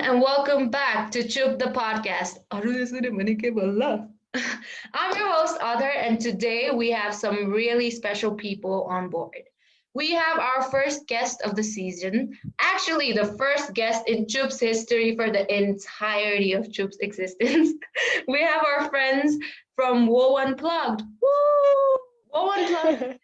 and welcome back to Chup the podcast. I'm your host, Arthur, and today we have some really special people on board. We have our first guest of the season, actually, the first guest in Chup's history for the entirety of Chup's existence. We have our friends from WOE Unplugged. Woo! WOE Unplugged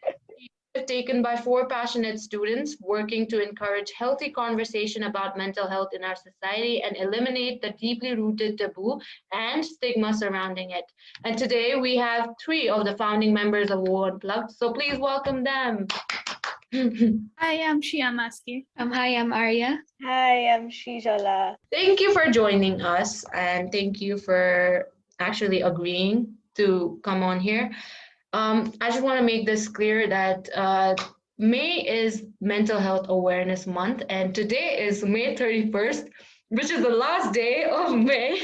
taken by four passionate students working to encourage healthy conversation about mental health in our society and eliminate the deeply rooted taboo and stigma surrounding it. And today we have three of the founding members of WOE Unplugged, so please welcome them. Hi, I'm Shia Maski. Hi, I'm Arya. Hi, I'm Shijala. Thank you for joining us and thank you for actually agreeing to come on here. I just want to make this clear that May is Mental Health Awareness Month, and today is May 31st, which is the last day of May.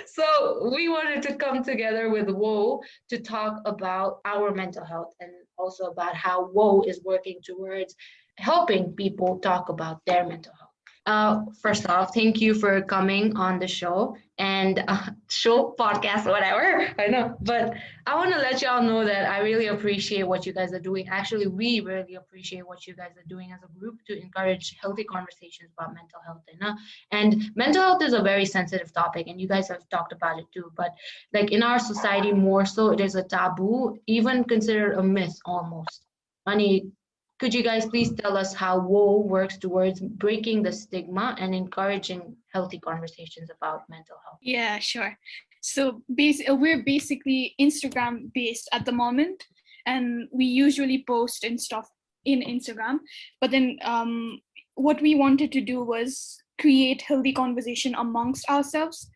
So we wanted to come together with WOE to talk about our mental health and also about how WOE is working towards helping people talk about their mental health. First off, thank you for coming on the show and show podcast, whatever. I know, but I want to let y'all know that I really appreciate what you guys are doing. Actually, we really appreciate what you guys are doing as a group to encourage healthy conversations about mental health. And mental health is a very sensitive topic, and you guys have talked about it too. But like in our society, more so, it is a taboo, even considered a myth almost. Money. Could you guys please tell us how WOE works towards breaking the stigma and encouraging healthy conversations about mental health? Yeah, sure. So we're basically Instagram based at the moment, and we usually post and stuff in Instagram. But then what we wanted to do was create healthy conversation amongst ourselves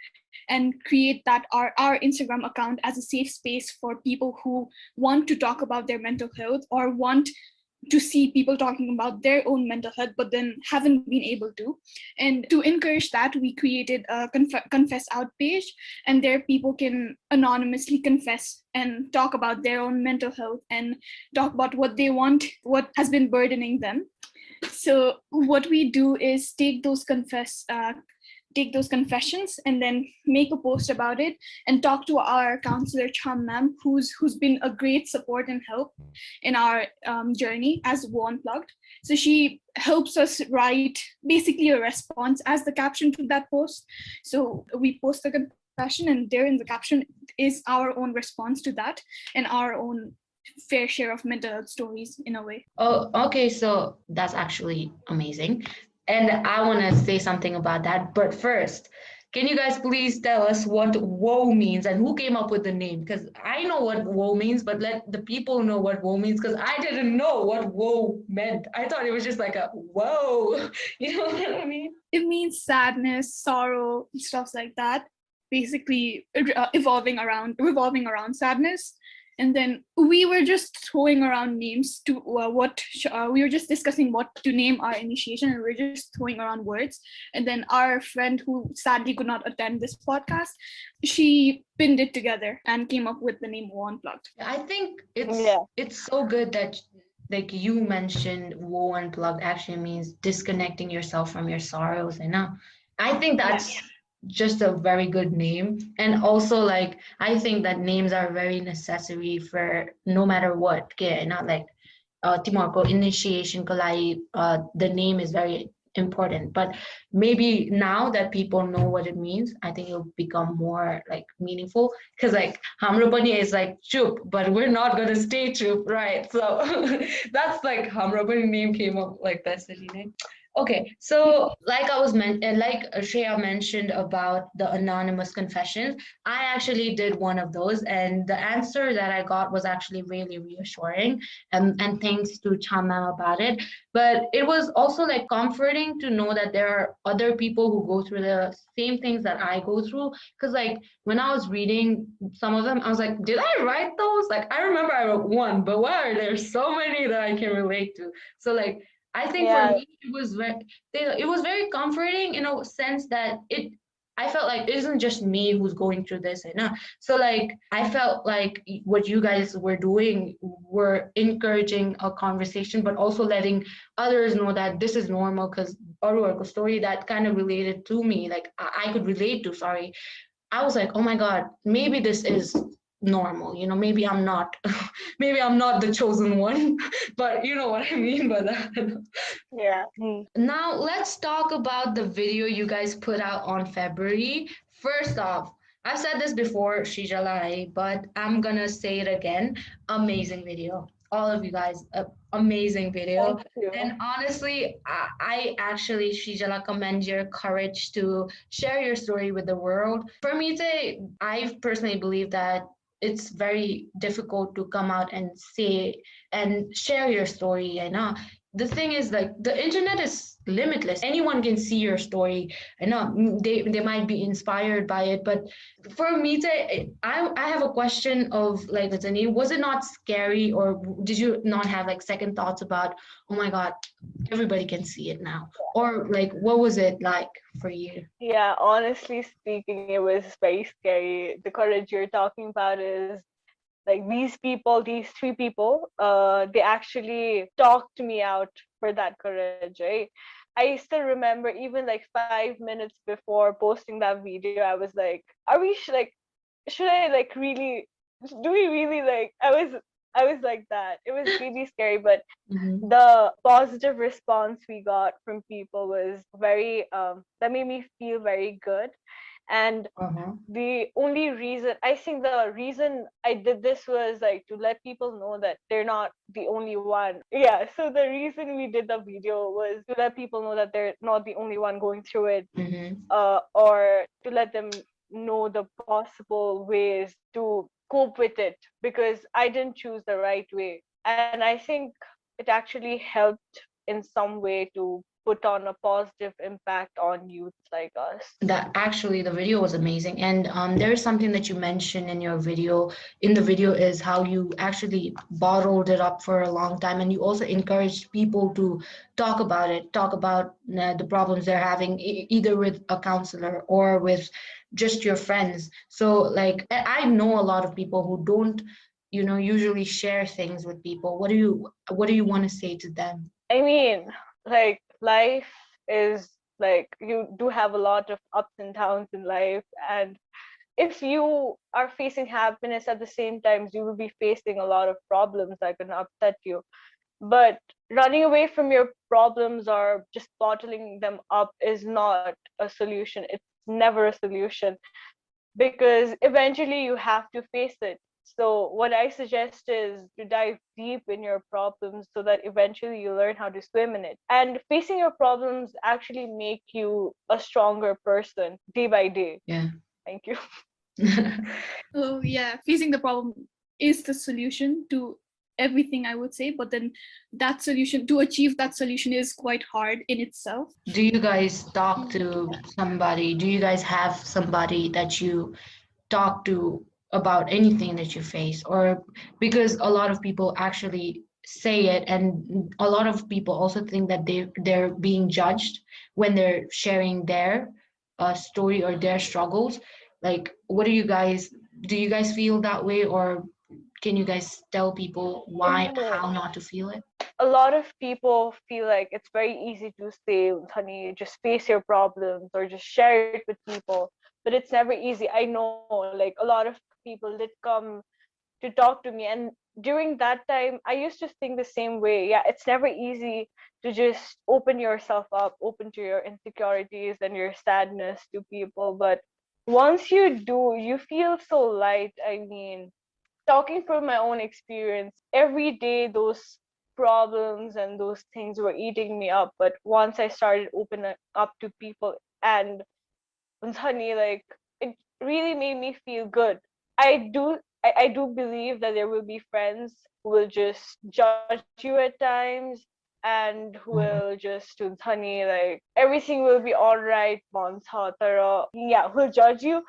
and create that our Instagram account as a safe space for people who want to talk about their mental health or want to see people talking about their own mental health, but then haven't been able to. And to encourage that, we created a Confess Out page, and there people can anonymously confess and talk about their own mental health and talk about what they want, what has been burdening them. So what we do is take those confessions and then make a post about it and talk to our counselor Cham ma'am, who's been a great support and help in our journey as WOE Unplugged. So she helps us write basically a response as the caption to that post. So we post the confession, and there in the caption is our own response to that and our own fair share of mental health stories in a way. Oh, okay. So that's actually amazing. And I want to say something about that. But first, can you guys please tell us what WOE means and who came up with the name? Because I know what WOE means, but let the people know what WOE means, because I didn't know what WOE meant. I thought it was just like a whoa. You know what I mean? It means sadness, sorrow, stuff like that. Basically, revolving around sadness. And then we were just throwing around names to we were just discussing what to name our initiation, and we were just throwing around words. And then our friend, who sadly could not attend this podcast, she pinned it together and came up with the name WOE Unplugged. I think it's so good that like you mentioned WOE Unplugged actually means disconnecting yourself from your sorrows. And I think that's just a very good name. And also like I think that names are very necessary for no matter what. Okay, not like Timor ko initiation ko the name is very important. But maybe now that people know what it means, I think it'll become more like meaningful. Because like Hamro Bani is like Chup, but we're not gonna stay Chup, right? So that's like Hamro Bani name came up like that city name. Okay, so like Shreya mentioned about the anonymous confessions, I actually did one of those, and the answer that I got was actually really reassuring, and thanks to Chama about it. But it was also like comforting to know that there are other people who go through the same things that I go through. Because like when I was reading some of them, I was like, did I write those? Like I remember I wrote one, but why are there so many that I can relate to? So like I think for me it was very comforting in a sense that I felt like it isn't just me who's going through this, so like I felt like what you guys were doing were encouraging a conversation, but also letting others know that this is normal, because a story that kind of related to me, like I could relate to, sorry, I was like, oh my God, maybe this is normal. Maybe I'm not, maybe I'm not the chosen one, but you know what I mean by that. Yeah. Now let's talk about the video you guys put out on February. First off, I've said this before, Shijalai, but I'm gonna say it again. Amazing video. All of you guys, amazing video. Thank you. And honestly, I actually, Shijala, commend your courage to share your story with the world. For me, I personally believe that it's very difficult to come out and say and share your story. I know the thing is, like, the internet is limitless. Anyone can see your story. I know they might be inspired by it, but for me to I have a question of, like, Atani, was it not scary, or did you not have like second thoughts about, oh my God, everybody can see it now? Or like, what was it like for you? Yeah, honestly speaking, it was very scary. The courage you're talking about is like these three people, they actually talked me out for that courage, right? I still remember, even like 5 minutes before posting that video, I was like, are we like, should I like really, do we really like, I was like that. It was really scary, but the positive response we got from people was very that made me feel very good. And the only reason, I think the reason I did this was like to let people know that they're not the only one. Yeah, so the reason we did the video was to let people know that they're not the only one going through it, or to let them know the possible ways to cope with it, because I didn't choose the right way. And I think it actually helped in some way to put on a positive impact on youth like us. That actually, the video was amazing, and there is something that you mentioned in your video. In the video is how you actually bottled it up for a long time, and you also encouraged people to talk about the problems they're having, either with a counselor or with just your friends. So like, I know a lot of people who don't usually share things with people. What do you want to say to them? I mean, like, life is like, you do have a lot of ups and downs in life, and if you are facing happiness at the same time, you will be facing a lot of problems that can upset you. But running away from your problems or just bottling them up is not a solution. It's never a solution, because eventually you have to face it. So what I suggest is to dive deep in your problems so that eventually you learn how to swim in it. And facing your problems actually make you a stronger person day by day. Yeah. Thank you. Oh yeah, facing the problem is the solution to everything, I would say, but then that solution, to achieve that solution, is quite hard in itself. Do you guys talk to somebody? Do you guys have somebody that you talk to about anything that you face? Or because a lot of people actually say it, and a lot of people also think that they're being judged when they're sharing their story or their struggles. Like, do you guys feel that way, or can you guys tell people why, No. how not to feel it? A lot of people feel like it's very easy to say, honey, just face your problems or just share it with people. But it's never easy. I know, like, a lot of people did come to talk to me. And during that time, I used to think the same way. Yeah, it's never easy to just open yourself up, open to your insecurities and your sadness to people. But once you do, you feel so light. I mean, talking from my own experience, every day those problems and those things were eating me up. But once I started opening up to people, and honey, like, it really made me feel good. I do believe that there will be friends who will just judge you at times, and who will just, honey, like, everything will be all right, yeah, who'll judge you.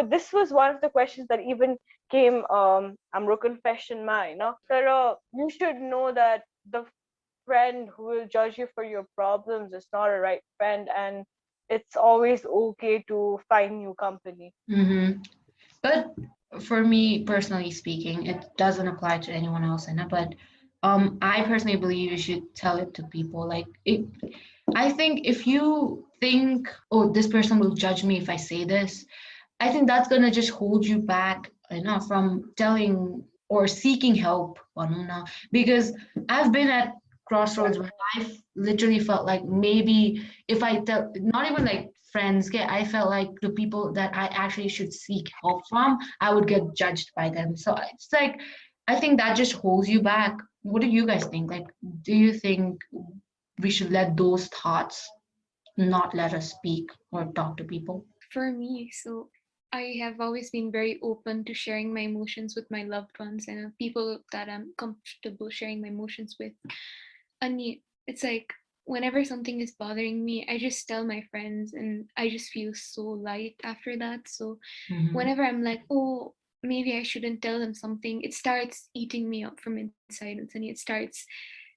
This was one of the questions that even came amro confession mine, no? Pero you should know that the friend who will judge you for your problems is not a right friend, and it's always okay to find new company. But for me, personally speaking, it doesn't apply to anyone else, but I personally believe you should tell it to people. Like, I think if you think, oh, this person will judge me if I say this, I think that's gonna just hold you back enough from telling or seeking help, Vanuna. Because I've been at crossroads where I've literally felt like maybe if I tell, not even like friends, okay, I felt like the people that I actually should seek help from, I would get judged by them. So it's like, I think that just holds you back. What do you guys think? Like, do you think we should let those thoughts not let us speak or talk to people? For me, so I have always been very open to sharing my emotions with my loved ones and people that I'm comfortable sharing my emotions with. And it's like whenever something is bothering me, I just tell my friends and I just feel so light after that. So Mm-hmm. whenever I'm like, oh, maybe I shouldn't tell them something, it starts eating me up from inside. And suddenly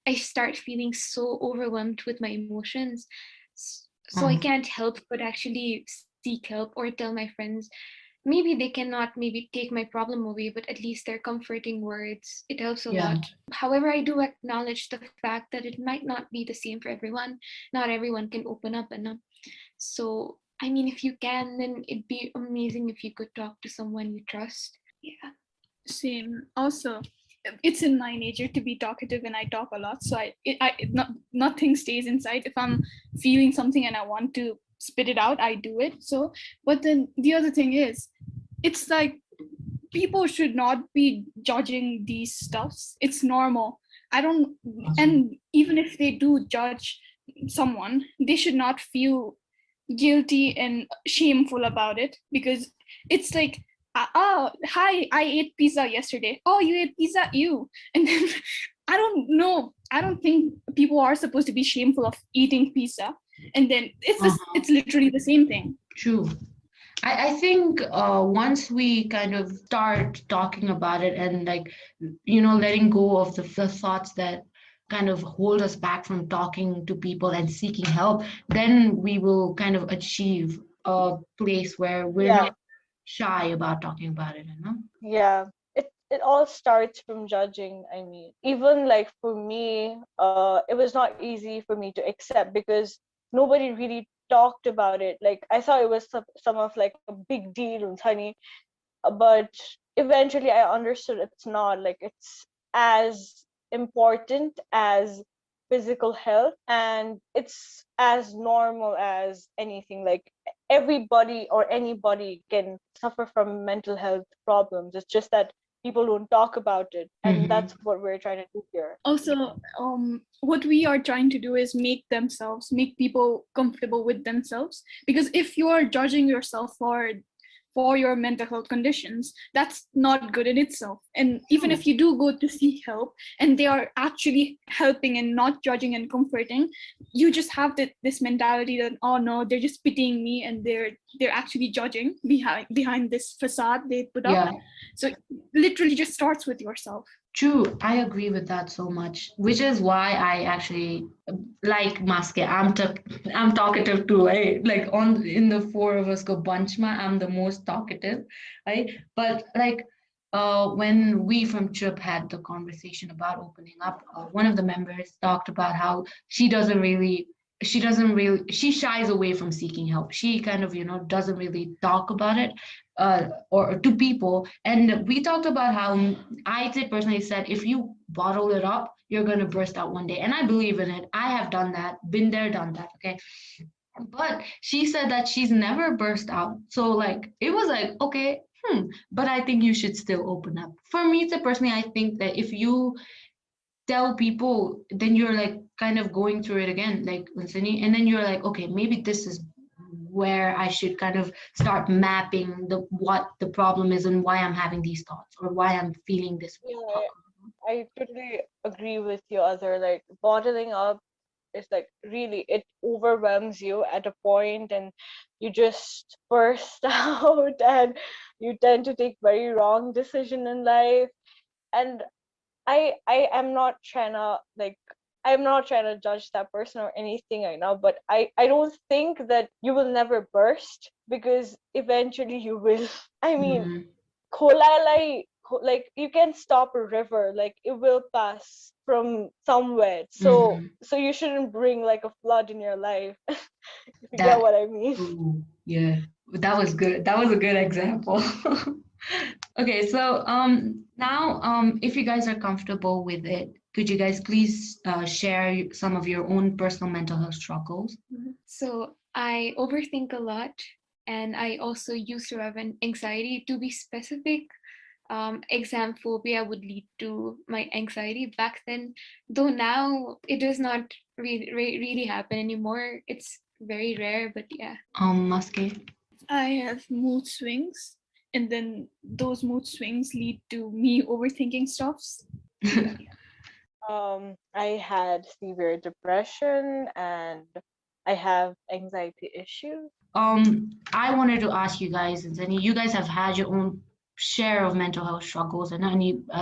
I start feeling so overwhelmed with my emotions. So I can't help but actually seek help or tell my friends. Maybe they cannot maybe take my problem away, but at least they're comforting words. It helps a Yeah. lot. However, I do acknowledge the fact that it might not be the same for everyone. Not everyone can open up enough. So, I mean, if you can, then it'd be amazing if you could talk to someone you trust. Yeah. Same. Also, it's in my nature to be talkative, and I talk a lot. So nothing stays inside. If I'm feeling something and I want to spit it out, I do it. So, but then the other thing is, it's like people should not be judging these stuffs. It's normal. I don't, and even if they do judge someone, they should not feel guilty and shameful about it, because it's like, oh, hi, I ate pizza yesterday. Oh, you ate pizza, you. And then I don't know. I don't think people are supposed to be shameful of eating pizza. And then it's literally the same thing. True. I think once we kind of start talking about it and like, letting go of the thoughts that kind of hold us back from talking to people and seeking help, then we will kind of achieve a place where we're Yeah. not shy about talking about it, you know? Yeah. It all starts from judging. I mean, even like for me, it was not easy for me to accept because nobody really talked about it. Like I thought it was some of like a big deal, honey, but eventually I understood it's not. Like it's as important as physical health, and it's as normal as anything. Like everybody or anybody can suffer from mental health problems. It's just that people don't talk about it, and that's what we're trying to do here. Also, what we are trying to do is make people comfortable with themselves, because if you're judging yourself for your mental health conditions, that's not good in itself. And even if you do go to seek help and they are actually helping and not judging and comforting, you just have this mentality that, oh no, they're just pitying me and they're actually judging behind this facade they put up. Yeah. So it literally just starts with yourself. True, I agree with that so much, which is why I actually like Maske. I'm talkative too, right? Like on in the four of us go bunchma, I'm the most talkative, right? But like when we from Chup had the conversation about opening up, one of the members talked about how she shies away from seeking help. She kind of, doesn't really talk about it or to people. And we talked about how I did personally said, if you bottle it up, you're going to burst out one day. And I believe in it. I have done that, been there, done that. Okay. But she said that she's never burst out. So, like, it was like, okay, but I think you should still open up. For me, to personally, I think that if you tell people, then you're like kind of going through it again, like listening, and then you're like, okay, maybe this is where I should kind of start mapping what the problem is and why I'm having these thoughts or why I'm feeling this way. Yeah, I totally agree with you, other. Like bottling up is like really, it overwhelms you at a point and you just burst out and you tend to take very wrong decision in life. And I am not trying to like, I'm not trying to judge that person or anything right now, but I don't think that you will never burst, because eventually you will. I mean, Kolalai, like you can stop a river, like it will pass from somewhere. So you shouldn't bring like a flood in your life. If you get what I mean. Ooh, yeah, that was good. That was a good example. Okay, so now if you guys are comfortable with it, could you guys please share some of your own personal mental health struggles? So I overthink a lot, and I also used to have an anxiety. To be specific, exam phobia would lead to my anxiety back then, though now it does not really happen anymore. It's very rare, but yeah. Maske? I have mood swings, and then those mood swings lead to me overthinking stuffs. I had severe depression and I have anxiety issues. I wanted to ask you guys, and then you guys have had your own share of mental health struggles, and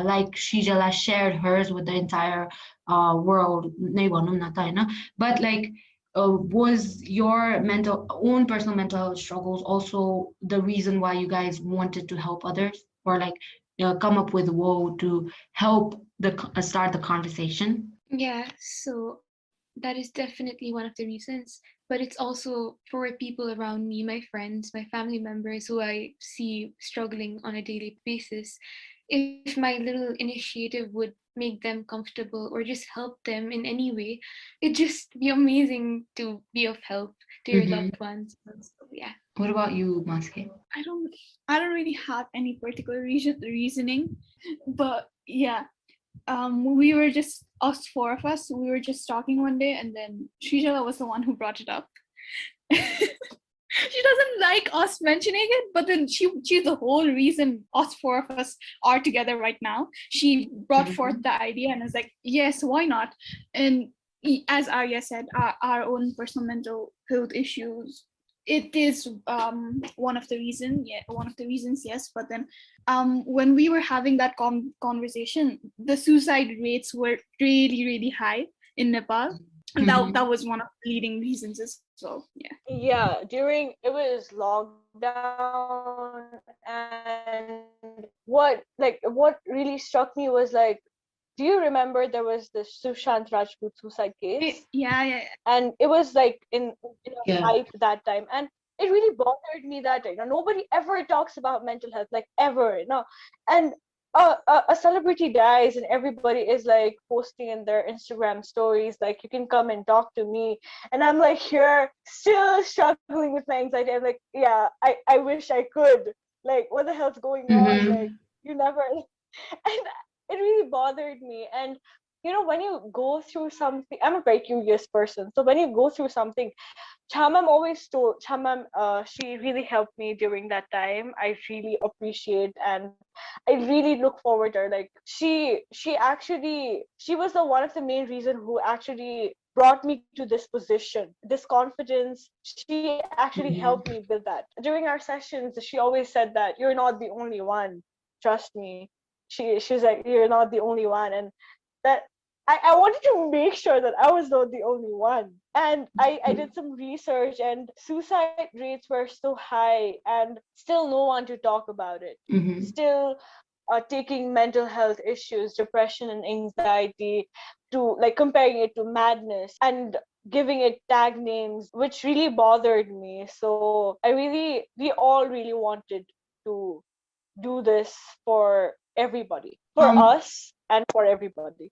like Shijala shared hers with the entire world. But like, was your own personal mental health struggles also the reason why you guys wanted to help others, or like come up with WOE to help start the conversation? Yeah, so that is definitely one of the reasons, but it's also for people around me, my friends, my family members who I see struggling on a daily basis. If my little initiative would make them comfortable or just help them in any way, it'd just be amazing to be of help to your loved ones. So, yeah. What about you, Maske? I don't really have any particular reasoning, but yeah, we were just us four of us. We were just talking one day, and then Srijala was the one who brought it up. She doesn't like us mentioning it, but then she's the whole reason us four of us are together right now. She brought forth the idea and was like, yes, why not? And as Arya said, our own personal mental health issues, it is one of the reasons, yes. But then when we were having that conversation, the suicide rates were really, really high in Nepal. And that was one of the leading reasons as well. Yeah, during it was lockdown, and what really struck me was like, do you remember there was the Sushant Rajput suicide case? Yeah. And it was like in a hype that time, and it really bothered me that nobody ever talks about mental health, like ever, and a celebrity dies and everybody is like posting in their Instagram stories like, you can come and talk to me, and I'm like here still struggling with my anxiety. I'm like, yeah, I wish I could, like, what the hell's going on, like, you never. And it really bothered me. And when you go through something, I'm a very curious person, so when you go through something, Chamam always told Chamam, she really helped me during that time. I really appreciate, and I really look forward to her. Like, she was the one of the main reason who actually brought me to this position, this confidence. She actually helped me build that. During our sessions, she always said that you're not the only one. Trust me. She's like, you're not the only one, and that I wanted to make sure that I was not the only one. And I did some research, and suicide rates were so high, and still no one to talk about it. Still taking mental health issues, depression and anxiety, to like comparing it to madness and giving it tag names, which really bothered me. So we all really wanted to do this for everybody, for us and for everybody.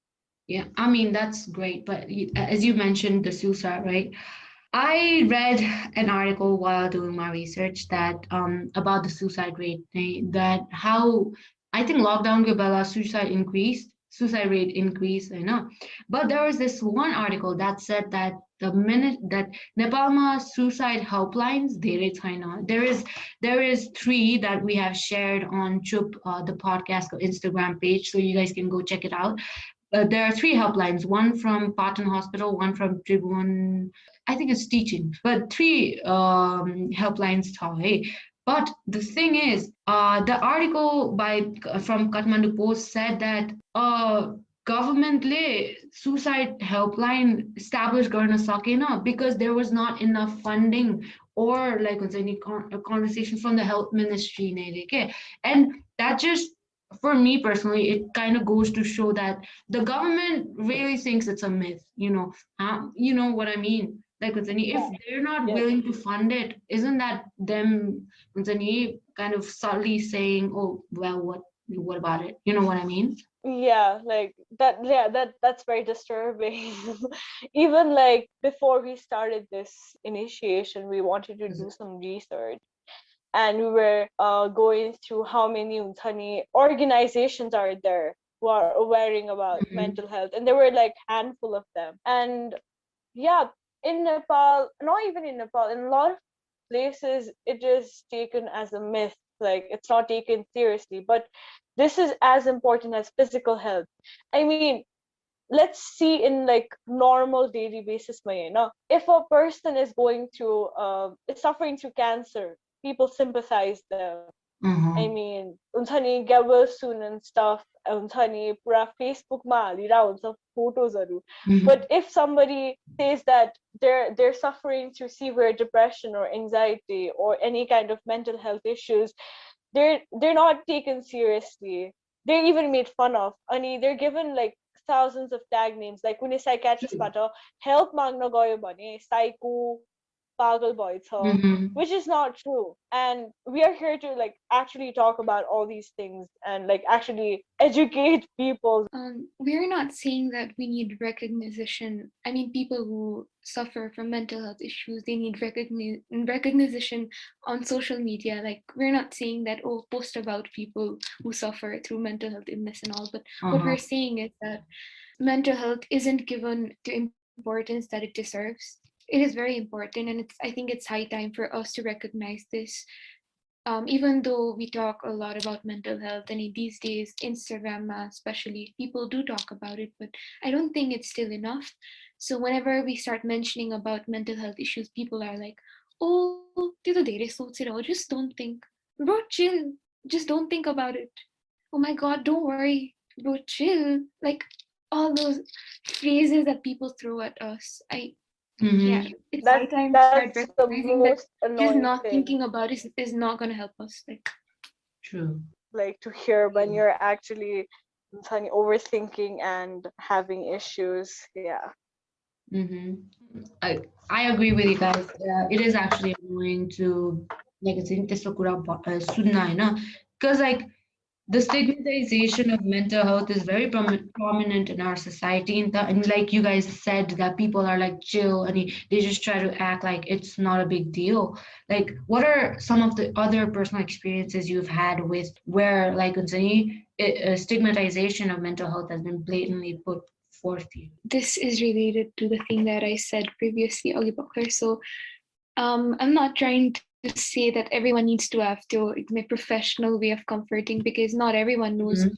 Yeah, I mean, that's great. But as you mentioned, the suicide, right? I read an article while doing my research that about the suicide rate, that how I think lockdown gabella suicide rate increased, I know. But there was this one article that said that the minute that Nepalma suicide helplines, there is three that we have shared on Chup, the podcast Instagram page, so you guys can go check it out. There are three helplines, one from Patan Hospital, one from Tribune, I think it's teaching, but three helplines. Hey. But the thing is, the article from Kathmandu Post said that governmentले suicide helpline established गर्न सकेन because there was not enough funding or like a conversation from the health ministry, and that just for me personally, it kind of goes to show that the government really thinks it's a myth, you know what I mean? Like, if they're not Yes. willing to fund it, isn't that them kind of subtly saying, oh, well, what about it? You know what I mean? Yeah, like that. Yeah, that's very disturbing. Even like before we started this initiation, we wanted to do some research, and we were going through how many Unthani organizations are there who are aware about Mhm. mental health, and there were like handful of them. And yeah, in Nepal, not even in Nepal, in a lot of places, it is taken as a myth. Like it's not taken seriously. But this is as important as physical health. I mean, let's see in like normal daily basis mein, na, if a person is going through is suffering through cancer, people sympathize them. I Uh-huh. mean, उन्थानी get well soon and stuff. उन्थानी पुरा Facebook मा हालिरा हुन्छ photos. Mhm. But if somebody says that they're suffering through severe depression or anxiety or any kind of mental health issues, they're not taken seriously. They're even made fun of. And they're given like thousands of tag names. Like when a psychiatrist True. bata help माग्न गयो भने psycho pagal boy छ, Mhm. which is not true. And we are here to like actually talk about all these things and like actually educate people. We're not saying that we need recognition. I mean, people who suffer from mental health issues, they need recognition on social media. Like, we're not saying that, oh, post about people who suffer through mental health illness and all. But what Uh-huh. we're saying is that mental health isn't given the importance that it deserves. It is very important, and I think it's high time for us to recognize this. Even though we talk a lot about mental health, and these days, Instagram especially, people do talk about it, but I don't think it's still enough. So whenever we start mentioning about mental health issues, people are like, oh, त्यो त धेरै सोचेर हो, just don't think. Bro, chill. Just don't think about it. Oh my God, don't worry. Bro, chill. Like all those phrases that people throw at us. Yeah, Mhm. it's high That time to start that's the recognizing that most just annoying not thing, thinking about it is not going to help us. Like, True. like to hear when you're actually overthinking and having issues. Yeah. Mm-hmm. I agree with you guys. It is actually annoying to like it's in because like the stigmatization of mental health is very prominent in our society, and like you guys said, that people are like chill and they just try to act like it's not a big deal. Like, what are some of the other personal experiences you've had with where like stigmatization of mental health has been blatantly put forth to you? this is related to the thing that I said previously, Oli Bakr. So, I'm not trying to say that everyone needs to have to my professional way of comforting, because not everyone knows Mhm.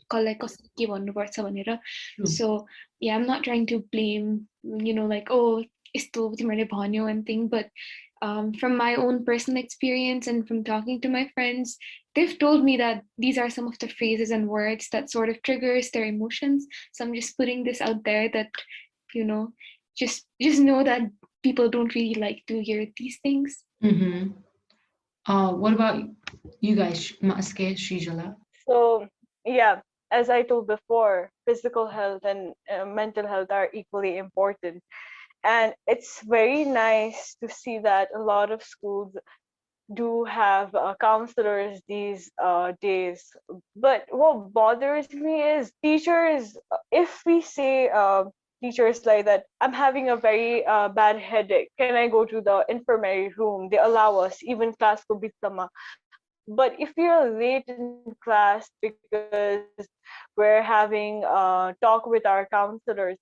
True. so yeah, I'm not trying to blame, like, oh, यस्तो तिमीहरूले भन्यो and thing, but from my own personal experience and from talking to my friends, they've told me that these are some of the phrases and words that sort of triggers their emotions. So I'm just putting this out there that, you know, just know that people don't really like to hear these things. Mm-hmm. What about you guys, Maske, Shijala? So yeah, as I told before, physical health and mental health are equally important. And it's very nice to see that a lot of schools do have counselors these days. But what bothers me is teachers, if we say teachers like that, I'm having a very bad headache, can I go to the infirmary room? They allow us, even class ko bitama. But if you're late in class because we're having talk with our counselors,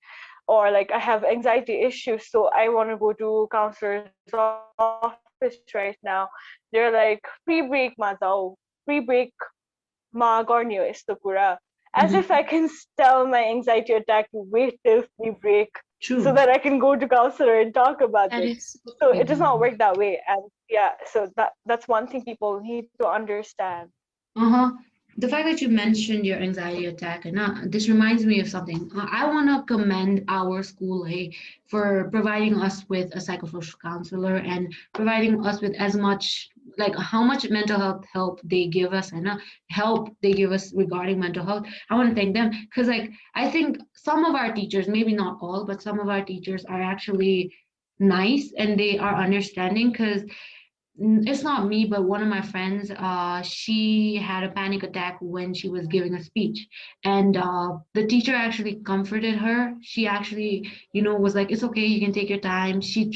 or like I have anxiety issues, so I want to go to counselor's office right now, they're like, free break ma jao, free break ma garnyo yesto kura. As if I can Mm-hmm. tell my anxiety attack to wait till free break so that I True. can go to counselor and talk about this. That is So it does not work Mm-hmm. that way. And yeah, so that's one thing people need to understand. Uh-huh. The fact that you mentioned your anxiety attack, and this reminds me of something. I want to commend our school, hey, for providing us with a psychosocial counselor and providing us with as much like how much mental health help they give us and help they give us regarding mental health. I want to thank them because like I think some of our teachers, maybe not all, but some of our teachers are actually nice and they are understanding because it's not me, but one of my friends, she had a panic attack when she was giving a speech. And the teacher actually comforted her. She actually, was like, it's okay, you can take your time. She,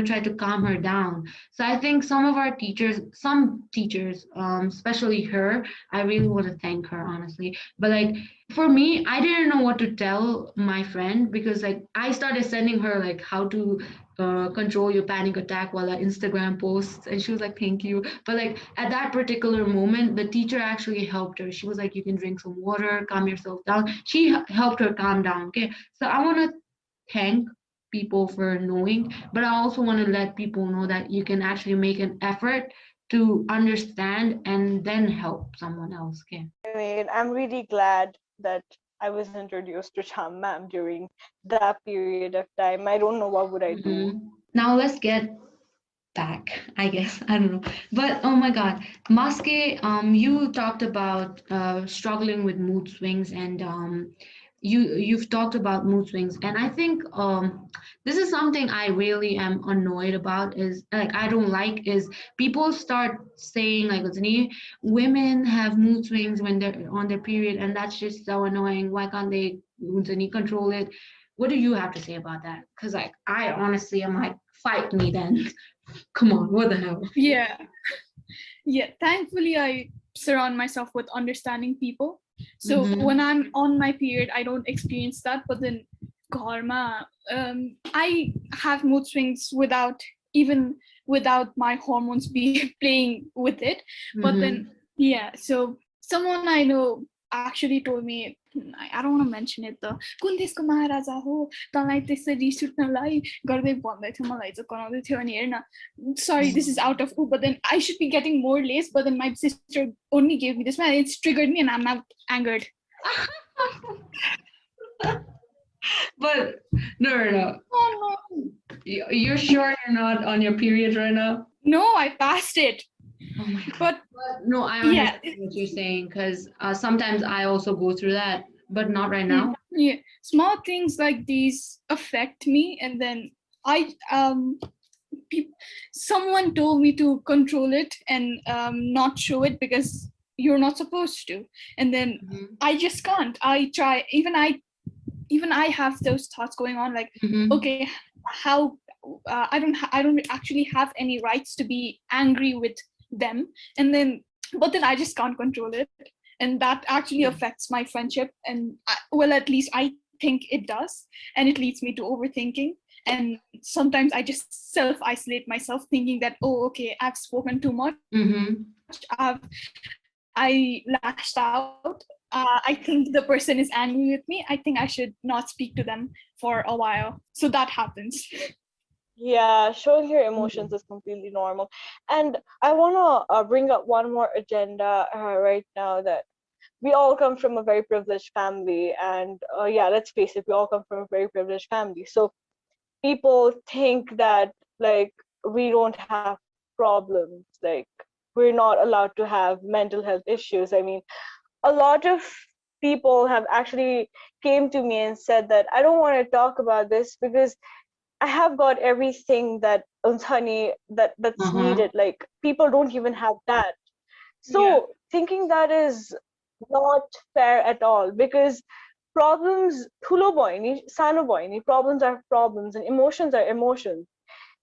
tried to calm her down. So I think some teachers, especially her, I really want to thank her, honestly. But like, for me, I didn't know what to tell my friend because like I started sending her like how to control your panic attack while I Instagram posts. And she was like, thank you. But like at that particular moment, the teacher actually helped her. She was like, you can drink some water, calm yourself down. She helped her calm down. Okay. So I want to thank people for knowing, but I also want to let people know that you can actually make an effort to understand and then help someone else. Okay. I mean, I'm really glad that I was introduced to Cham ma'am during that period of time. I don't know what would I do. Now let's get back, I guess. I don't know. But oh my God, Maske, you talked about struggling with mood swings and you've talked about mood swings. And I think this is something I really am annoyed about is like I don't like is people start saying like "Ghazani, women have mood swings when they're on their period and that's just so annoying. Why can't they Ghazani, control it? What do you have to say about that? Because like I honestly am like, fight me then. Come on, what the hell? Yeah. Yeah. Thankfully, I surround myself with understanding people. So when I'm on my period, I don't experience that. But then, karma, I have mood swings without my hormones be playing with it. But then, yeah. So someone I know actually told me, I don't want to mention it though. कुन देशको महाराजा हो तँलाई त्यसरी सुत्नलाई गर्दै भन्दै थियो मलाई चाहिँ कराउँदै थियो अनि हेर्न sorry this is out of hoop but then I should be getting more lace but then my sister only gave me this man it's triggered me and I'm now angered. But no. Oh, no. You're sure you're not on your period right now? No, I passed it. Oh my God. But no, I understand what you're saying because sometimes I also go through that, but not right now. Yeah, small things like these affect me, and then someone told me to control it and not show it because you're not supposed to, and then I just can't. I try, even I have those thoughts going on, like, okay, how I don't actually have any rights to be angry with them, and then but then I just can't control it, and that actually affects my friendship, and well, at least I think it does, and it leads me to overthinking, and sometimes I just self-isolate myself thinking that, oh, okay, I've spoken too much, I lashed out, I think the person is angry with me, I think I should not speak to them for a while. So that happens. Yeah, showing your emotions is completely normal. And I want to bring up one more agenda right now, that we all come from a very privileged family. And yeah, let's face it, we all come from a very privileged family. So people think that like we don't have problems, like we're not allowed to have mental health issues. I mean, a lot of people have actually came to me and said that I don't want to talk about this because I have got everything that that's needed. Like people don't even have that. So thinking that is not fair at all, because problems, thulo boy ni, sano boy ni, problems are problems and emotions are emotions.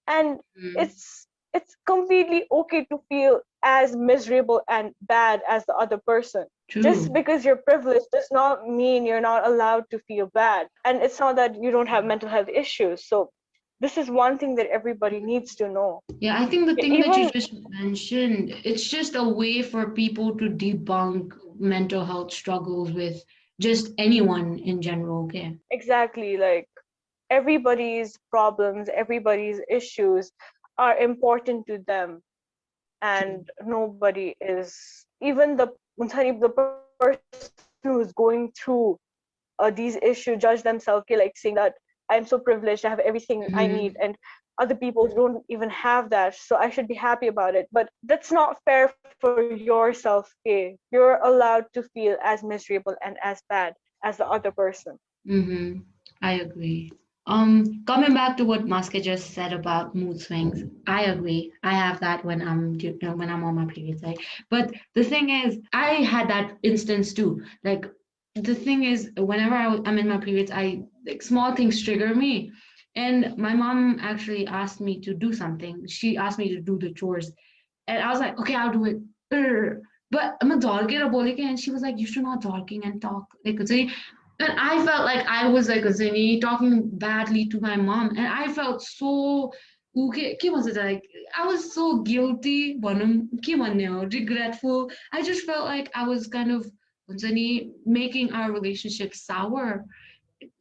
And it's completely okay to feel as miserable and bad as the other person. Just because you're privileged does not mean you're not allowed to feel bad. And it's not that you don't have mental health issues. So this is one thing that everybody needs to know. Yeah, I think the thing that you just mentioned, it's just a way for people to debunk mental health struggles with just anyone in general. Okay. Exactly. Like everybody's problems, everybody's issues are important to them. And nobody is, even the person who's going through these issues, judge themselves like saying that I'm so privileged, I have everything I need, and other people don't even have that, so I should be happy about it. But that's not fair for your self-care. You're allowed to feel as miserable and as bad as the other person. I agree. Coming back to what Maska just said about mood swings, I agree. I have that when when I'm on my period, right? But the thing is, I had that instance too. Like the thing is, whenever I'm in my periods, I like small things trigger me. And my mom actually asked me to do something. She asked me to do the chores, and I was like, okay, I'll do it. But I'm a dog and she was like, you should not talking and talk. Like, and I felt like I was like a Zini talking badly to my mom. And I felt so okay, like I was so guilty, regretful. I just felt like I was kind of Zini making our relationship sour.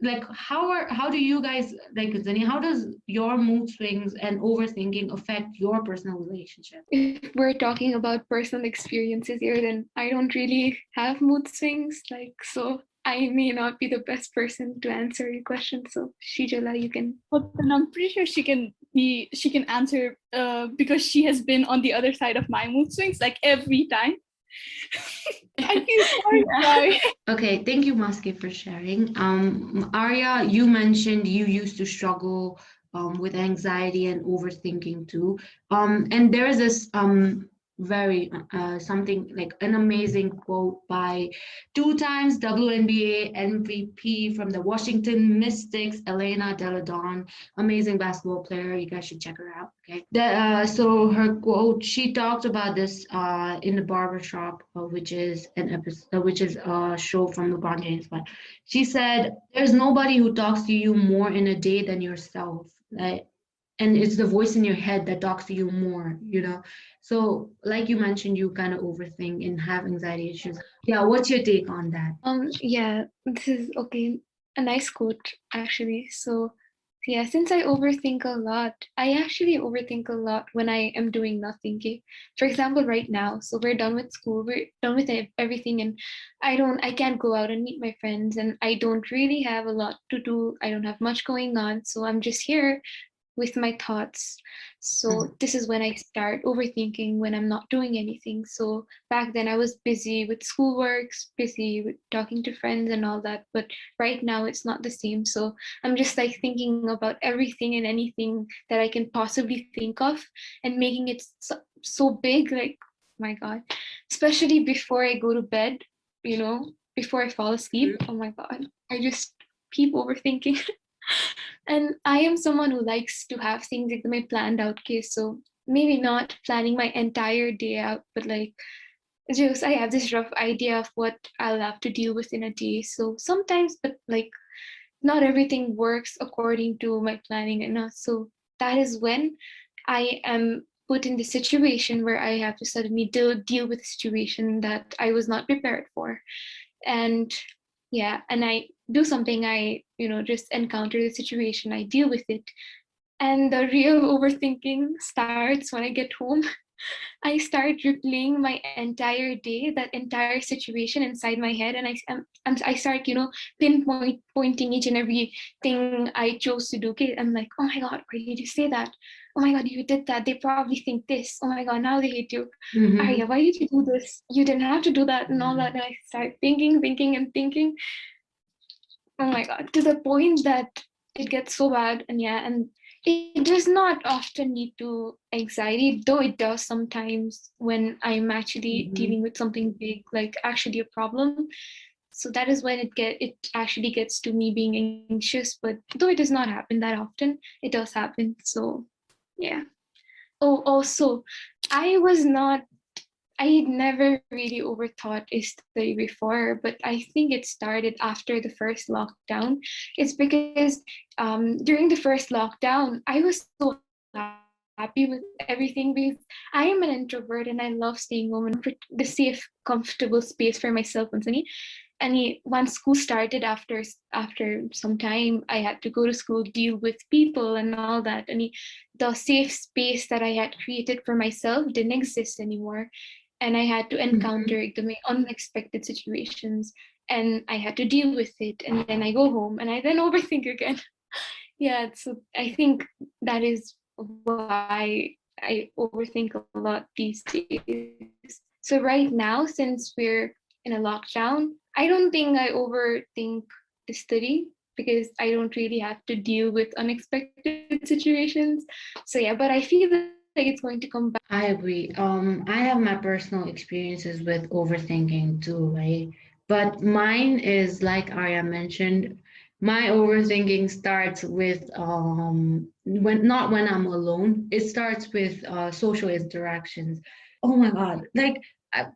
Like how do you guys like Zini, how does your mood swings and overthinking affect your personal relationship? If we're talking about personal experiences here, then I don't really have mood swings. Like, so I may not be the best person to answer your question. So Shijala, you can. But then I'm pretty sure she can answer because she has been on the other side of my mood swings like every time. I feel sorry. Okay, thank you, Maske, for sharing. Arya, you mentioned you used to struggle with anxiety and overthinking too. And there is this very something like an amazing quote by two times WNBA MVP from the Washington Mystics, Elena Deladon, amazing basketball player. You guys should check her out. Okay. So her quote, she talked about this in the barbershop, which is an episode, which is a show from LeBron James. But she said, "There's nobody who talks to you more in a day than yourself." Like, and it's the voice in your head that talks to you more, so like you mentioned, you kind of overthink and have anxiety issues. Yeah, what's your take on that? Yeah, this is okay, a nice quote actually. So yeah, since I overthink a lot, I actually overthink a lot when I am doing nothing. Okay? For example, right now, so we're done with school, we're done with everything, and I can't go out and meet my friends, and I don't really have a lot to do. I don't have much going on, so I'm just here with my thoughts. So this is when I start overthinking when I'm not doing anything. So back then I was busy with schoolworks, busy with talking to friends and all that. But right now it's not the same. So I'm just like thinking about everything and anything that I can possibly think of and making it so big. Like, my God, especially before I go to bed, before I fall asleep. Oh my God, I just keep overthinking. And I am someone who likes to have things like planned out case. So maybe not planning my entire day out, but like just I have this rough idea of what I'll have to deal with in a day. So sometimes, but like not everything works according to my planning enough. So that is when I am put in the situation where I have to suddenly deal with a situation that I was not prepared for. And yeah, and I do something, I just encounter the situation, I deal with it, and the real overthinking starts when I get home. I start replaying my entire day, that entire situation inside my head, and I start, pointing each and every thing I chose to do. Okay, I'm like, oh my God, why did you say that? Oh my God, you did that. They probably think this. Oh my God, now they hate you. Arya, why did you do this? You didn't have to do that and all that. And I start thinking and thinking. Oh my God, to the point that it gets so bad. And yeah, and it does not often lead to anxiety, though it does sometimes when I'm actually dealing with something big, like actually a problem. So that is when it actually gets to me being anxious. But though it does not happen that often, it does happen. So yeah. Oh, also, I was not I never really overthought study before, but I think it started after the first lockdown. It's because during the first lockdown, I was so happy with everything because I am an introvert and I love staying home and the safe, comfortable space for myself and Sunny. And once school started, after some time, I had to go to school, deal with people and all that. And the safe space that I had created for myself didn't exist anymore. And I had to encounter the unexpected situations, and I had to deal with it. And then I go home and I then overthink again. Yeah, so I think that is why I overthink a lot these days. So right now, since we're in a lockdown, I don't think I overthink the study because I don't really have to deal with unexpected situations. So yeah, but I feel like it's going to come back. I agree. I have my personal experiences with overthinking too, right? But mine is like Arya mentioned, my overthinking starts with when not when I'm alone. It starts with social interactions. Oh my God.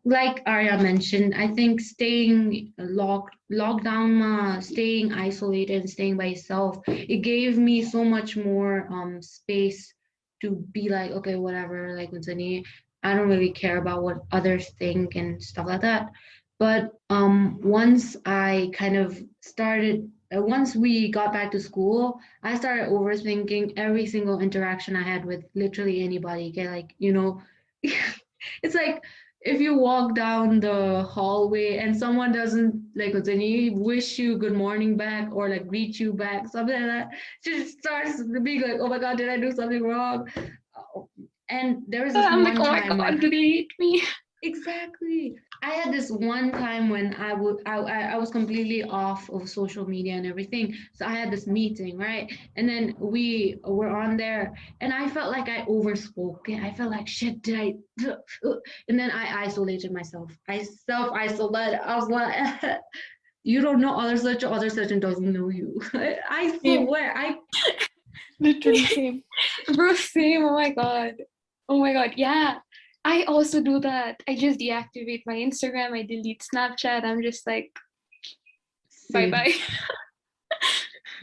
Like Arya mentioned, I think staying locked down, staying isolated, and staying by yourself, it gave me so much more space to be like, okay, whatever, like with Zani, I don't really care about what others think and stuff like that. But once I kind of started, once we got back to school, I started overthinking every single interaction I had with literally anybody. Okay, like, it's like if you walk down the hallway and someone doesn't like Zani, wish you good morning back or like greet you back, something like that, just starts being like, oh my God, did I do something wrong? And there was this I'm like, one oh my time God, where delete me. exactly. I had this one time when I was completely off of social media and everything. So I had this meeting, right? And then we were on there and I felt like I overspoke. I felt like shit, did I and then I isolated myself. I self-isolated. I was like, you don't know other such and doesn't know you. I Same. swear, I Literally same. Bro, same. Oh my God. Oh my God. Yeah. I also do that. I just deactivate my Instagram. I delete Snapchat. I'm just like, bye same. bye.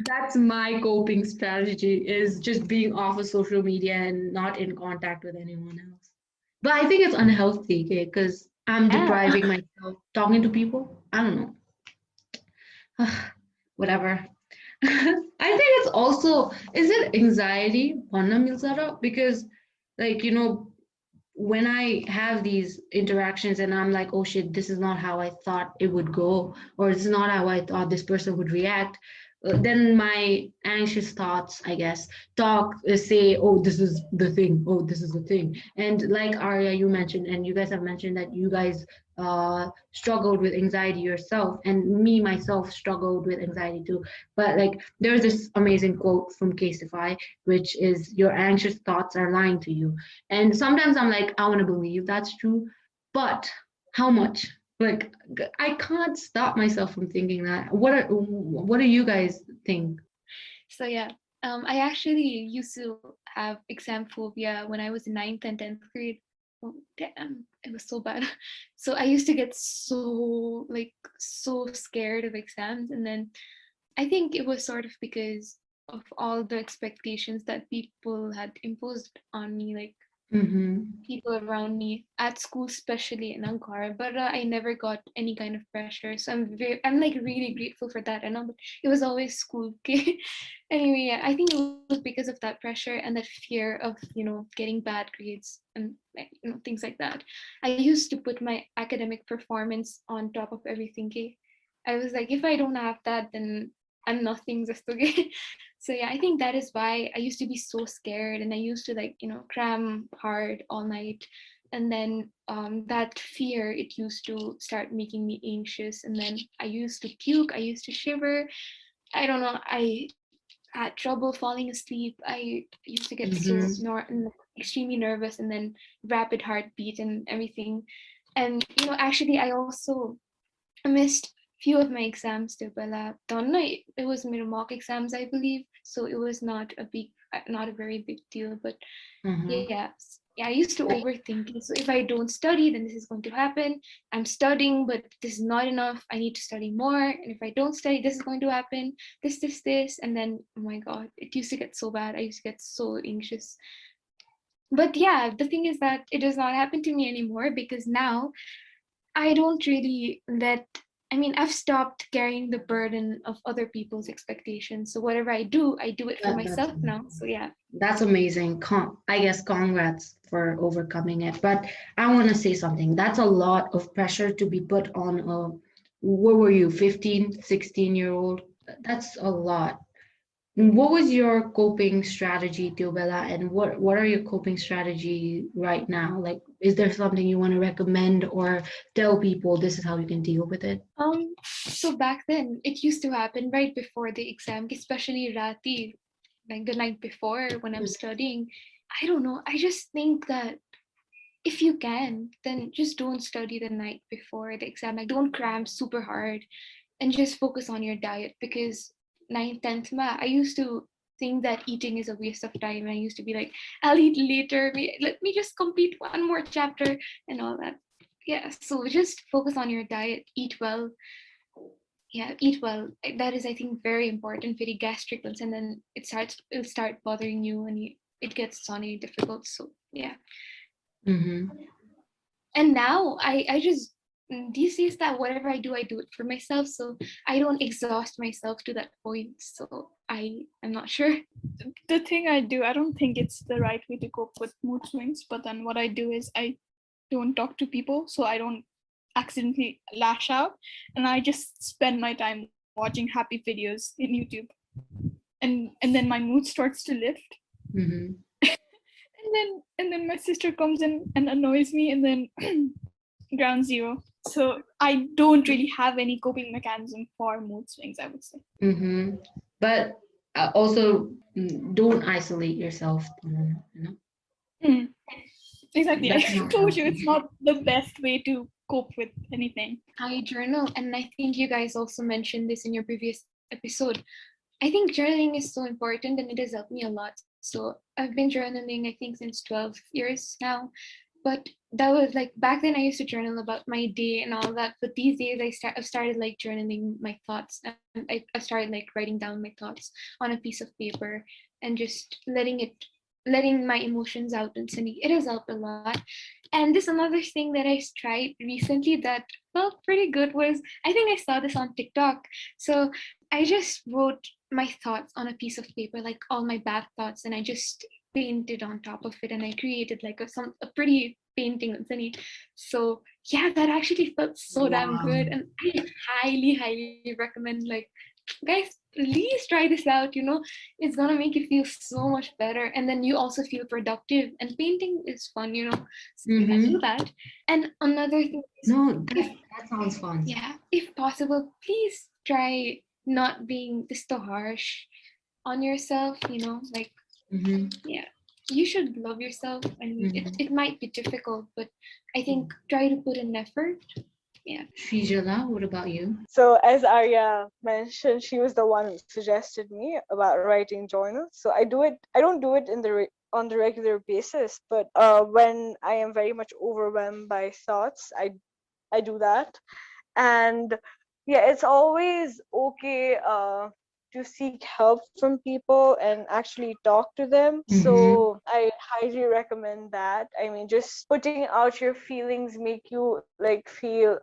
That's my coping strategy is just being off of social media and not in contact with anyone else. But I think it's unhealthy, okay, because I'm Yeah. depriving myself talking to people. I don't know. Whatever. I think it's also, is it anxiety? Panna Milzara? Because like, when I have these interactions and I'm like, oh shit, this is not how I thought it would go, or this is not how I thought this person would react, then my anxious thoughts, I guess, say, oh, this is the thing, oh, this is the thing. And like Arya, you mentioned, and you guys have mentioned that you guys struggled with anxiety yourself, and me myself struggled with anxiety too. But like, there's this amazing quote from Casetify, which is, your anxious thoughts are lying to you. And sometimes I'm like, I want to believe that's true, but how much? Like, I can't stop myself from thinking that. What do you guys think? So yeah. I actually used to have exam phobia when I was in 9th and 10th grade. Oh, damn, it was so bad. So I used to get so scared of exams. And then I think it was sort of because of all the expectations that people had imposed on me, like Mm-hmm. people around me at school, especially in Ankara. But I never got any kind of pressure, so I'm like really grateful for that. And but it was always school. Okay. Anyway, yeah, I think it was because of that pressure and that fear of getting bad grades and things like that. I used to put my academic performance on top of everything. Okay, I was like, if I don't have that, then I'm nothing. Just okay. So yeah, I think that is why I used to be so scared, and I used to like cram hard all night. And then that fear, it used to start making me anxious, and then I used to puke, I used to shiver. I don't know, I had trouble falling asleep. I used to get so Mm-hmm. extremely nervous, and then rapid heartbeat and everything. And actually I also missed few of my exams too, but don't know. It was middle mock exams, I believe, so it was not a very big deal. But Mm-hmm. yeah, yeah, I used to overthink it. So if I don't study, then this is going to happen. I'm studying, but this is not enough. I need to study more. And if I don't study, this is going to happen. This, and then oh my God, it used to get so bad. I used to get so anxious. But yeah, the thing is that it does not happen to me anymore because now I don't really I mean, I've stopped carrying the burden of other people's expectations. So whatever I do it for That's myself now. So yeah. that's amazing. I guess congrats for overcoming it. But I want to say something. That's a lot of pressure to be put on a, what were you, 15, 16-year-old? That's a lot. what was your coping strategy, Teobella, and what are your coping strategy right now? Like, is there something you want to recommend or tell people this is how you can deal with it? So back then it used to happen right before the exam, especially Rati, like the night before when I'm studying. I don't know. I just think that if you can, then just don't study the night before the exam. Like don't cram super hard and just focus on your diet, because 9th, 10th ma, I used to think that eating is a waste of time. I used to be like, I'll eat later. Let me just complete one more chapter and all that. Yeah, so just focus on your diet, eat well. Yeah, eat well. That is, I think, very important for the gastric ones, and then it'll start bothering you, and it gets suddenly difficult. So yeah. Mm-hmm. And now I just these days that whatever I do it for myself, so I don't exhaust myself to that point. So I'm not sure. The thing I do, I don't think it's the right way to cope with mood swings, but then what I do is I don't talk to people, so I don't accidentally lash out, and I just spend my time watching happy videos in YouTube, and then my mood starts to lift. Mm-hmm. And then my sister comes in and annoys me, and then ground zero. So I don't really have any coping mechanism for mood swings, I would say. Mm-hmm. But also don't isolate yourself. You know? Exactly. That's I not told you healthy. it's not the best way to cope with anything. I journal, and I think you guys also mentioned this in your previous episode. I think journaling is so important, and it has helped me a lot. So I've been journaling, I think, since 12 years now. But that was like back then I used to journal about my day and all that. But these days I've started like journaling my thoughts. And I've started like writing down my thoughts on a piece of paper and just letting my emotions out instantly. It has helped a lot. And this another thing that I tried recently that felt pretty good was, I think I saw this on TikTok. So I just wrote my thoughts on a piece of paper, like all my bad thoughts, and I just painted on top of it, and I created like a pretty painting. So yeah, that actually felt so damn good, and I highly recommend, like, guys, please try this out. It's gonna make you feel so much better, and then you also feel productive, and painting is fun. So do that. And another thing is, that sounds fun. yeah, if possible, please try not being this so harsh on yourself. Like, yeah, you should love yourself. And it might be difficult, but I think try to put in effort. Yeah. Srijala, what about you? So as Arya mentioned, she was the one who suggested me about writing journals. So I do it. I don't do it on the regular basis, but when I am very much overwhelmed by thoughts, I do that. And yeah, it's always okay to seek help from people and actually talk to them. So I highly recommend that. I mean, just putting out your feelings make you like feel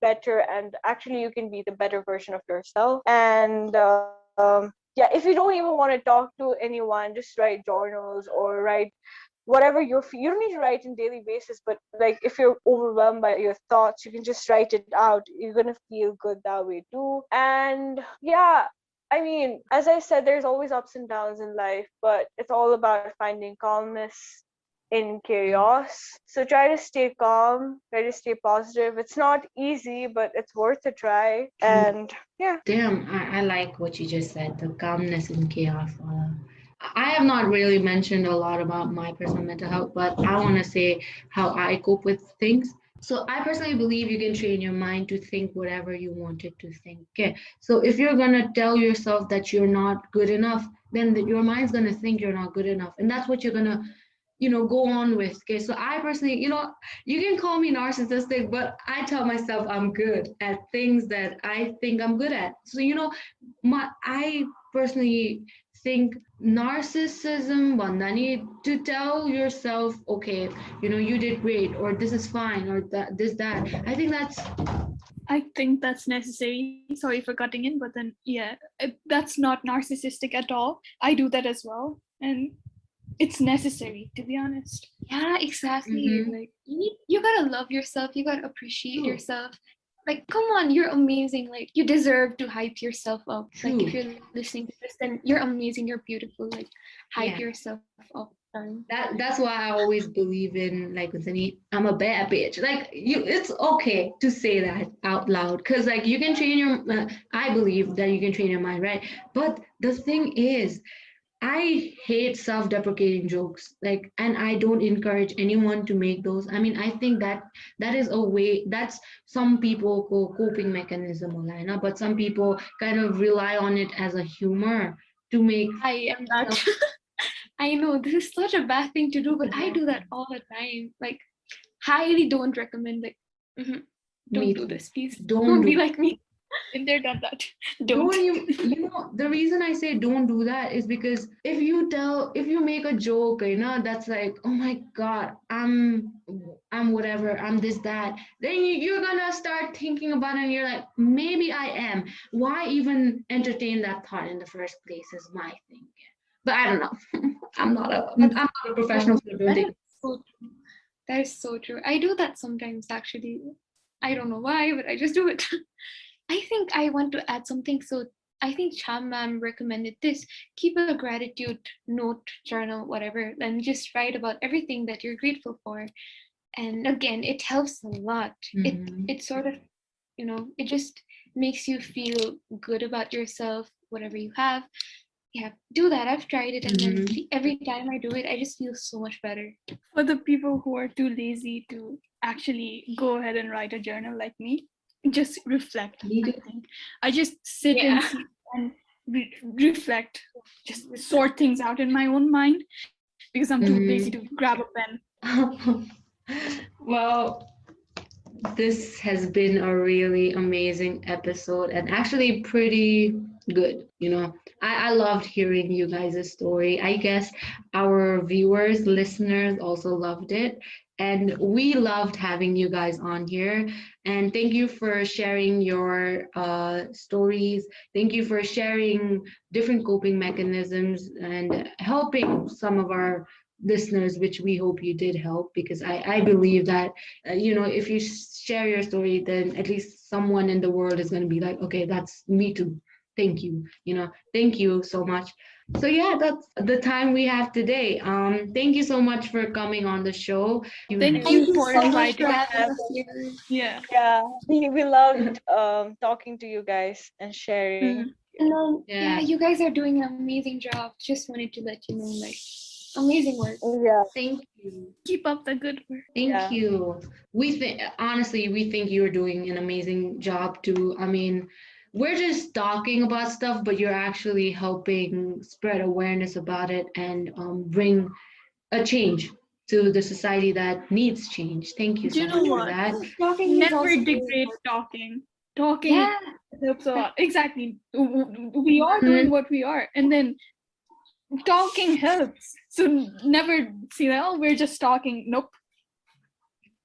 better, and actually you can be the better version of yourself. And yeah, if you don't even want to talk to anyone, just write journals or write whatever you don't need to write in daily basis, but like if you're overwhelmed by your thoughts, you can just write it out. You're gonna feel good that way too. And yeah, I mean, as I said, there's always ups and downs in life, but it's all about finding calmness in chaos. So try to stay calm, try to stay positive. It's not easy, but it's worth a try. And yeah. Damn, I like what you just said, the calmness in chaos. I have not really mentioned a lot about my personal mental health, but I want to say how I cope with things. So I personally believe you can train your mind to think whatever you want it to think. Okay. So if you're gonna tell yourself that you're not good enough, then your mind's gonna think you're not good enough. And that's what you're gonna, go on with. Okay. So I personally, you can call me narcissistic, but I tell myself I'm good at things that I think I'm good at. So, I personally think narcissism bandani to tell yourself, okay, you did great, or this is fine, or that. I think that's necessary. Sorry for cutting in, but then yeah, that's not narcissistic at all. I do that as well, and it's necessary, to be honest. Yeah, exactly. Like you gotta love yourself. You gotta appreciate yourself. like, come on, you're amazing. Like, you deserve to hype yourself up. True. Like, if you're listening to this, then you're amazing, you're beautiful. Like, hype Yeah. yourself up. That's why I always believe in, like, I'm a bad bitch. Like, it's okay to say that out loud, because like you can train your. I believe that you can train your mind, right? But the thing is, I hate self-deprecating jokes, like, and I don't encourage anyone to make those. I mean, I think that that is a way. That's some people call coping mechanism, Alina, but some people kind of rely on it as a humor to make. I am that. I know this is such a bad thing to do, but I do that all the time. Like, highly don't recommend. Like, don't do this, please. Don't be like me. If they're done that, don't. You know, the reason I say don't do that is because if you make a joke, that's like, oh my God, I'm whatever, I'm this, that, then you're gonna start thinking about it and you're like, maybe I am. Why even entertain that thought in the first place is my thing. But I don't know. I'm not a professional, so don't take it. That is so true. I do that sometimes, actually. I don't know why, but I just do it. I think I want to add something. So I think Cham ma'am recommended this. Keep a gratitude note, journal, whatever, and just write about everything that you're grateful for. And again, it helps a lot. It sort of, it just makes you feel good about yourself, whatever you have. Yeah, do that. I've tried it, and then every time I do it, I just feel so much better. For the people who are too lazy to actually go ahead and write a journal like me, just reflect. I think I just sit and reflect, just sort things out in my own mind, because I'm too lazy to grab a pen. Well, this has been a really amazing episode and actually pretty good. I loved hearing you guys' story. I guess our viewers, listeners also loved it. And we loved having you guys on here. And thank you for sharing your stories. Thank you for sharing different coping mechanisms and helping some of our listeners, which we hope you did help, because I believe that, if you share your story, then at least someone in the world is going to be like, okay, that's me too. Thank you. Thank you so much. So yeah, that's the time we have today. Thank you so much for coming on the show. Thank you for inviting us. Yeah, we loved talking to you guys and sharing. Yeah, you guys are doing an amazing job. Just wanted to let you know, like, amazing work. Yeah, thank you. Keep up the good work. Thank you. We think you're doing an amazing job too. I mean, we're just talking about stuff, but you're actually helping spread awareness about it and bring a change to the society that needs change. Thank you so much for that. Never degrade talking. Talking helps a lot. Exactly. We are doing what we are, and then talking helps. So never see that, oh, we're just talking. Nope.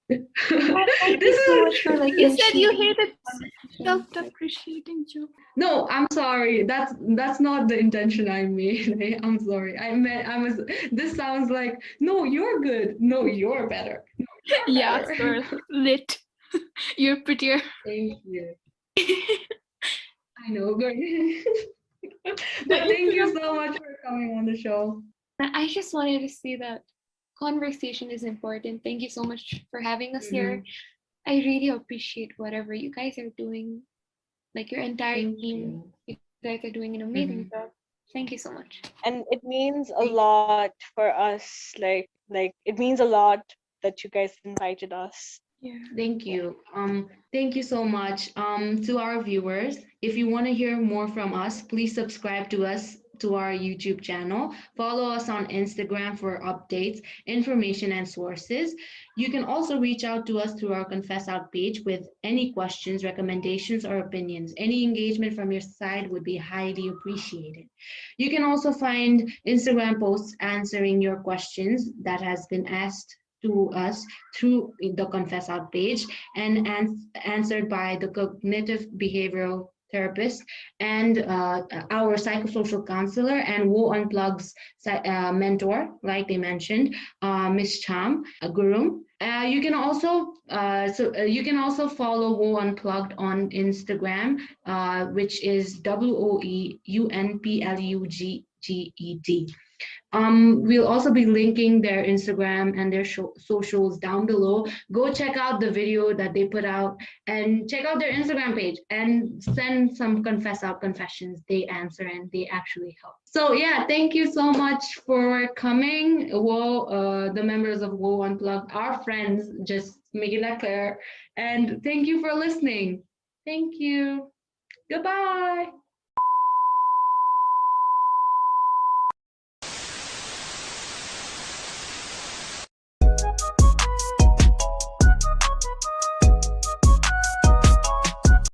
Thank you so much for, like, you said you hated self-depreciating joke. No, I'm sorry. That's not the intention I made. I'm sorry. This sounds like, no, you're good. No, you're better. No, you're better. Girl, lit. You're prettier. Thank you. I know, good. But thank you so much for coming on the show. I just wanted to say that conversation is important. Thank you so much for having us here. I really appreciate whatever you guys are doing. Like, your entire team, you guys are doing an amazing job. Thank you so much. And it means a lot for us. Like it means a lot that you guys invited us. Yeah. Thank you. Thank you so much. To our viewers, if you want to hear more from us, please subscribe to us to our YouTube channel. Follow us on Instagram for updates, information, and sources. You can also reach out to us through our Confess Out page with any questions, recommendations, or opinions. Any engagement from your side would be highly appreciated. You can also find Instagram posts answering your questions that has been asked to us through the Confess Out page and answered by the cognitive behavioral therapist, and our psychosocial counselor, and WOE Unplugged's mentor, like they mentioned, Miss Cham Gurum. You can also follow WOE Unplugged on Instagram, which is WOE Unplugged. We'll also be linking their Instagram and their socials down below. Go check out the video that they put out and check out their Instagram page and send some confess out confessions. They answer and they actually help. So yeah, thank you so much for coming. The members of WOE Unplugged, our friends, just making that clear. And thank you for listening. Thank you. Goodbye.